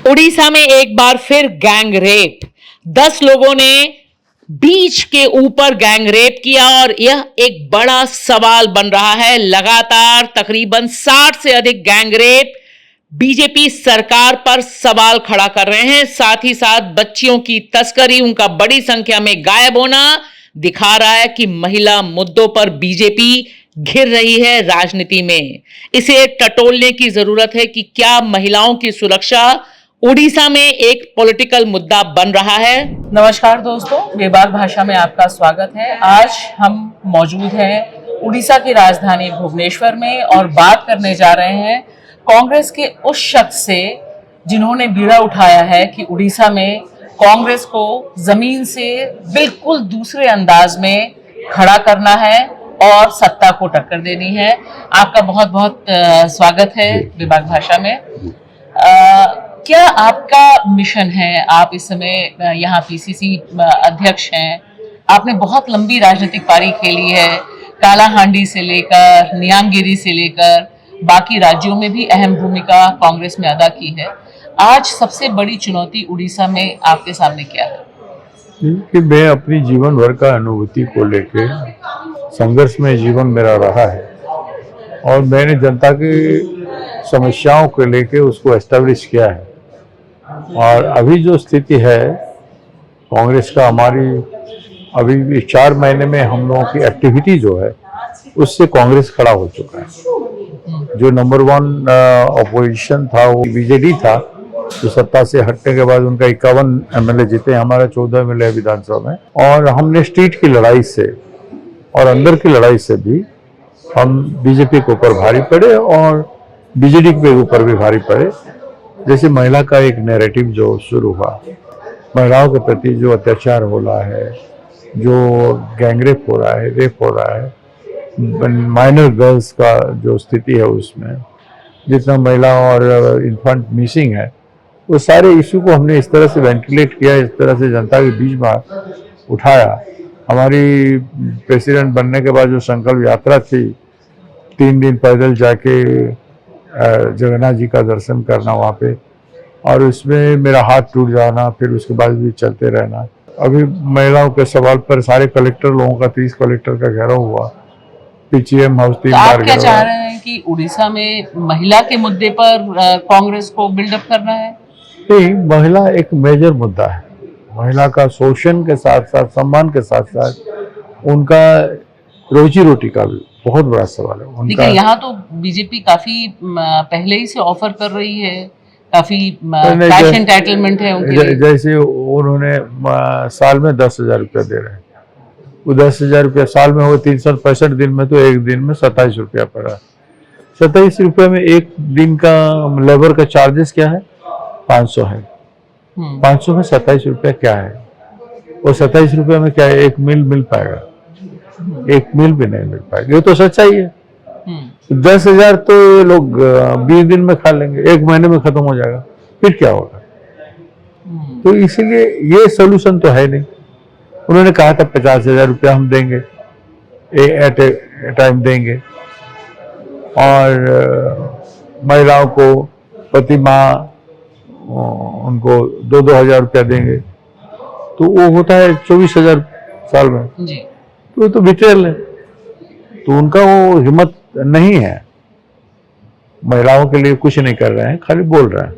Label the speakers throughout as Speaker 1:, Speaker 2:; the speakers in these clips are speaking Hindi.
Speaker 1: उड़ीसा में एक बार फिर गैंग रेप, 10 लोगों ने बीच के ऊपर गैंग रेप किया और यह एक बड़ा सवाल बन रहा है। लगातार तकरीबन 60 से अधिक गैंग रेप बीजेपी सरकार पर सवाल खड़ा कर रहे हैं। साथ ही साथ बच्चियों की तस्करी, उनका बड़ी संख्या में गायब होना दिखा रहा है कि महिला मुद्दों पर बीजेपी घिर रही है राजनीति में। इसे टटोलने की जरूरत है कि क्या महिलाओं की सुरक्षा उड़ीसा में एक पॉलिटिकल मुद्दा बन रहा है।
Speaker 2: नमस्कार दोस्तों, बेबाक भाषा में आपका स्वागत है। आज हम मौजूद हैं उड़ीसा की राजधानी भुवनेश्वर में और बात करने जा रहे हैं कांग्रेस के उस शख्स से जिन्होंने बीड़ा उठाया है कि उड़ीसा में कांग्रेस को जमीन से बिल्कुल दूसरे अंदाज में खड़ा करना है और सत्ता को टक्कर देनी है। आपका बहुत बहुत स्वागत है बेबाक भाषा में। क्या आपका मिशन है? आप इस समय यहाँ पीसीसी अध्यक्ष हैं। आपने बहुत लंबी राजनीतिक पारी खेली है, कालाहांडी से लेकर नियामगिरी से लेकर बाकी राज्यों में भी अहम भूमिका कांग्रेस में अदा की है। आज सबसे बड़ी चुनौती उड़ीसा में आपके सामने क्या है?
Speaker 3: कि मैं अपनी जीवन भर का अनुभूति को लेके संघर्ष में जीवन मेरा रहा है और मैंने जनता की समस्याओं को लेके उसको एस्टेब्लिश किया है। और अभी जो स्थिति है कांग्रेस का, हमारी अभी 4 महीने में हम लोगों की एक्टिविटी जो है उससे कांग्रेस खड़ा हो चुका है। जो नंबर 1 अपोजिशन था वो बीजेडी था, जो सत्ता से हटने के बाद उनका 51 एमएलए जीते, हमारा 14 एमएलए विधानसभा में। और हमने स्ट्रीट की लड़ाई से और अंदर की लड़ाई से भी हम बीजेपी के ऊपर भारी पड़े और बीजेडी के ऊपर भी भारी पड़े। जैसे महिला का एक नैरेटिव जो शुरू हुआ, महिलाओं के प्रति जो अत्याचार हो रहा है, जो गैंगरेप हो रहा है, रेप हो रहा है, माइनर गर्ल्स का जो स्थिति है उसमें जितना महिला और इन्फेंट मिसिंग है, वो सारे इशू को हमने इस तरह से वेंटिलेट किया, इस तरह से जनता के बीच में उठाया। हमारी प्रेसिडेंट बनने के बाद जो संकल्प यात्रा थी, 3 दिन पैदल जाके जगन्नाथ जी का दर्शन करना वहाँ पे, और उसमें मेरा हाथ टूट जाना, फिर उसके बाद भी चलते रहना। अभी महिलाओं के सवाल पर सारे कलेक्टर लोगों का 30 कलेक्टर का घेराव हुआ, पीसीएम हाउस 3 बार।
Speaker 2: आप क्या चाह रहे हैं कि उड़ीसा में महिला के मुद्दे पर कांग्रेस को बिल्डअप करना है?
Speaker 3: नहीं, महिला एक मेजर मुद्दा है। महिला का शोषण के साथ साथ, सम्मान के साथ साथ उनका रोजी रोटी का भी बहुत बड़ा सवाल है उनका।
Speaker 2: यहाँ तो बीजेपी काफी पहले ही से ऑफर कर रही है, काफी कैश एंटाइटलमेंट है उनके।
Speaker 3: जैसे उन्होंने साल में 10,000 रुपया दे रहे हैं, वो 10,000 रुपया साल में हो 365 दिन में, तो एक दिन में 27 रुपया पड़ा। 27 रुपये में एक दिन का लेबर का चार्जेस क्या है? 500 है। 500 में 27 रुपया क्या है? वो 27 रुपये में क्या है? एक मील मिल पाएगा? एक मील भी नहीं मिल पाएगा। ये तो सच्चाई है। 10,000 तो ये लोग 20 दिन में खा लेंगे, 1 महीने में खत्म हो जाएगा, फिर क्या होगा? तो इसीलिए ये सोल्यूशन तो है नहीं। उन्होंने कहा था 50,000 रुपया हम देंगे, एट ए टाइम देंगे, और महिलाओं को प्रति माह उनको 2-2 हजार रुपया देंगे, तो वो होता है 24,000 साल में जी। तो बिट्रेल है। तो उनका वो हिम्मत नहीं है, महिलाओं के लिए कुछ नहीं कर रहे हैं, खाली बोल रहे हैं।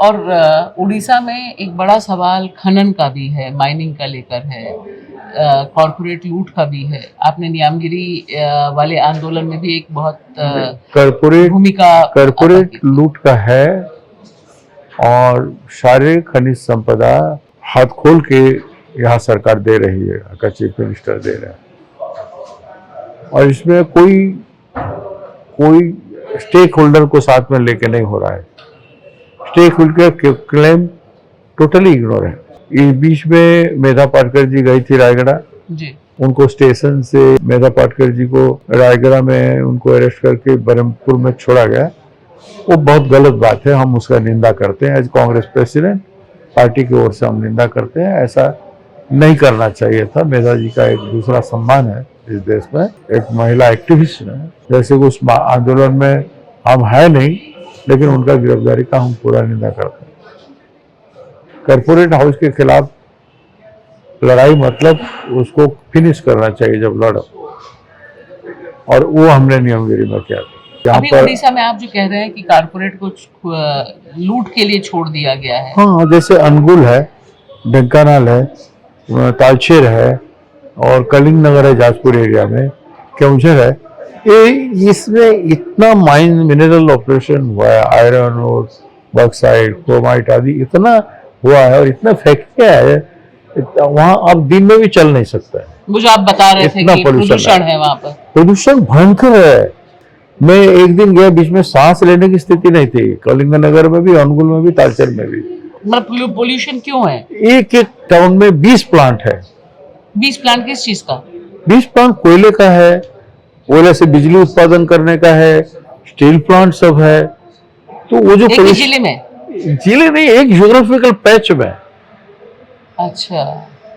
Speaker 2: और उड़ीसा में एक बड़ा सवाल खनन का भी है, माइनिंग का लेकर है, कॉर्पोरेट लूट का भी है। आपने नियामगिरी वाले आंदोलन में भी एक बहुत
Speaker 3: कॉर्पोरेट लूट का है, और सारे खनिज संपदा हाथ खोल के यहाँ सरकार दे रही है, का चीफ मिनिस्टर दे रहा है। और इसमें कोई स्टेक होल्डर को साथ में लेके नहीं हो रहा है। स्टेक होल्डर के क्लेम टोटली इग्नोर है। इस बीच में मेधा पाटकर जी गई थी रायगढ़ जी। उनको स्टेशन से मेधा पाटकर जी को रायगढ़ में उनको अरेस्ट करके बरहमपुर में छोड़ा गया। वो बहुत गलत बात है, हम उसका निंदा करते हैं। एज कांग्रेस प्रेसिडेंट पार्टी की ओर से हम निंदा करते हैं, ऐसा नहीं करना चाहिए था। मेधा जी का एक दूसरा सम्मान है इस देश में, एक महिला एक्टिविस्ट है। जैसे उस आंदोलन में हम है नहीं, लेकिन उनका गिरफ्तारी का हम पूरा निंदा करते हैं। कॉर्पोरेट हाउस के खिलाफ लड़ाई मतलब उसको फिनिश करना चाहिए जब लड़ो, और वो हमने नियमगिरी में किया। यहाँ
Speaker 2: अभी
Speaker 3: पर
Speaker 2: उड़ीसा में आप जो कह रहे हैं कि कारपोरेट को लूट के लिए छोड़ दिया गया है,
Speaker 3: हाँ, जैसे अनुगुल है, ढेंकानाल है, तालचेर है, और कलिंग नगर है जाजपुर एरिया में, केउंझर है। ये इसमें इतना माइन मिनरल ऑपरेशन हुआ है, आयरन और बॉक्साइट, क्रोमाइट आदि इतना हुआ है, और इतना फैक्ट्री है वहाँ, अब दिन में भी चल नहीं सकता है।
Speaker 2: वो जो आप बता रहे थे
Speaker 3: इतना
Speaker 2: कि
Speaker 3: pollution
Speaker 2: प्रदूषण है वहाँ पर।
Speaker 3: प्रदूषण भयंकर है। मैं एक दिन गया, बीच में सांस लेने की स्थिति नहीं थी, कलिंग नगर में भी, अनुगुल में भी, तालचेर में भी।
Speaker 2: मतलब पोल्यूशन क्यों है?
Speaker 3: एक एक टाउन में 20 प्लांट है।
Speaker 2: 20 प्लांट किस चीज का?
Speaker 3: 20 प्लांट कोयले का है, कोयले से बिजली उत्पादन करने का है, स्टील प्लांट सब है। तो वो जो
Speaker 2: एक ही जिले में?
Speaker 3: जिले नहीं, एक ज्योग्राफिकल पैच में।
Speaker 2: अच्छा।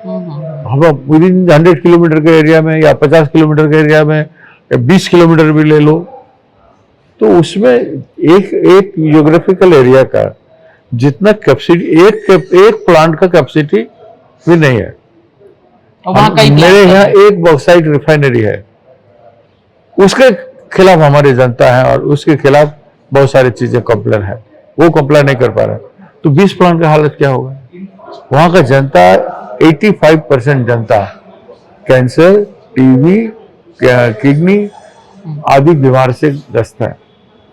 Speaker 3: हम विद इन 100 किलोमीटर के एरिया में, या 50 किलोमीटर के एरिया में, या 20 किलोमीटर भी ले लो, तो उसमें एक ज्योग्राफिकल एरिया का जितना कैपेसिटी, एक प्लांट का कैपेसिटी भी नहीं है।
Speaker 2: वहाँ कई
Speaker 3: मेरे
Speaker 2: प्लांट
Speaker 3: यहाँ
Speaker 2: हैं।
Speaker 3: एक बॉक्साइट रिफाइनरी है, उसके खिलाफ हमारी जनता है, और उसके खिलाफ बहुत सारी चीजें कंप्लेन है, वो कंप्लेन नहीं कर पा रहे। तो 20 प्लांट का हालत क्या होगा? वहां का जनता 85% जनता कैंसर, टीबी, किडनी आदि बीमार से ग्रस्त है,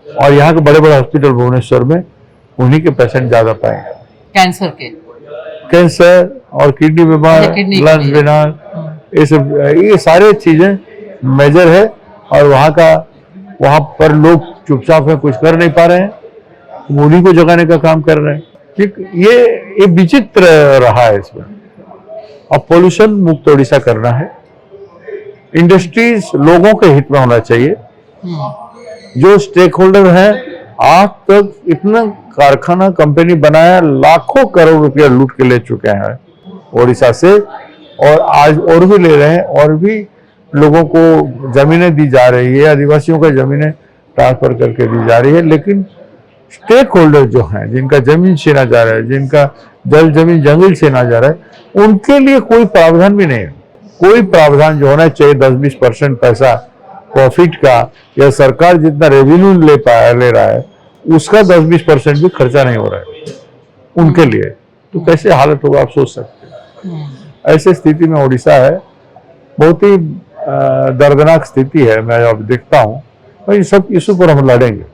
Speaker 3: और यहाँ के बड़े बड़े हॉस्पिटल भुवनेश्वर में उन्हीं के पेशेंट ज्यादा पाएंगे,
Speaker 2: कैंसर के।
Speaker 3: कैंसर और किडनी बीमार,
Speaker 2: किडनी
Speaker 3: लंग्स बीमार, ये सब, ये सारे चीजें मेजर है। और वहां पर लोग चुपचाप है, कुछ कर नहीं पा रहे हैं, उन्हीं को जगाने का काम कर रहे हैं। ये विचित्र रहा है इसमें। अब पोल्यूशन मुक्त उड़ीसा करना है, इंडस्ट्रीज लोगों के हित में होना चाहिए। जो स्टेक होल्डर है, आज तक इतना कारखाना कंपनी बनाया, लाखों करोड़ रुपया लूट के ले चुके हैं उड़ीसा से, और आज और भी ले रहे हैं, और भी लोगों को जमीनें दी जा रही है, आदिवासियों को जमीनें ट्रांसफर करके दी जा रही है। लेकिन स्टेक होल्डर जो हैं, जिनका जमीन छीना जा रहा है, जिनका जमीन जंगल छीना जा रहा है, उनके लिए कोई प्रावधान भी नहीं है। कोई प्रावधान जो होना चाहिए 10-20% पैसा प्रॉफिट का, या सरकार जितना रेवेन्यू ले रहा है उसका 10-20% भी खर्चा नहीं हो रहा है उनके लिए, तो कैसे हालत होगा आप सोच सकते हैं। ऐसे स्थिति में उड़ीसा है, बहुत ही दर्दनाक स्थिति है। मैं अब देखता हूँ, इन सब इशू पर हम लड़ेंगे।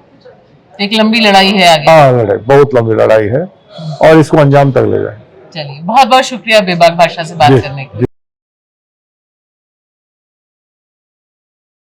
Speaker 2: एक लंबी लड़ाई है आगे।
Speaker 3: हाँ, लड़ाई, बहुत लंबी लड़ाई है, और इसको अंजाम तक ले जाएंगे।
Speaker 2: चलिए, बहुत बहुत शुक्रिया बेबाक भाषा से बात
Speaker 3: जी,
Speaker 2: करने के लिए।
Speaker 3: जी।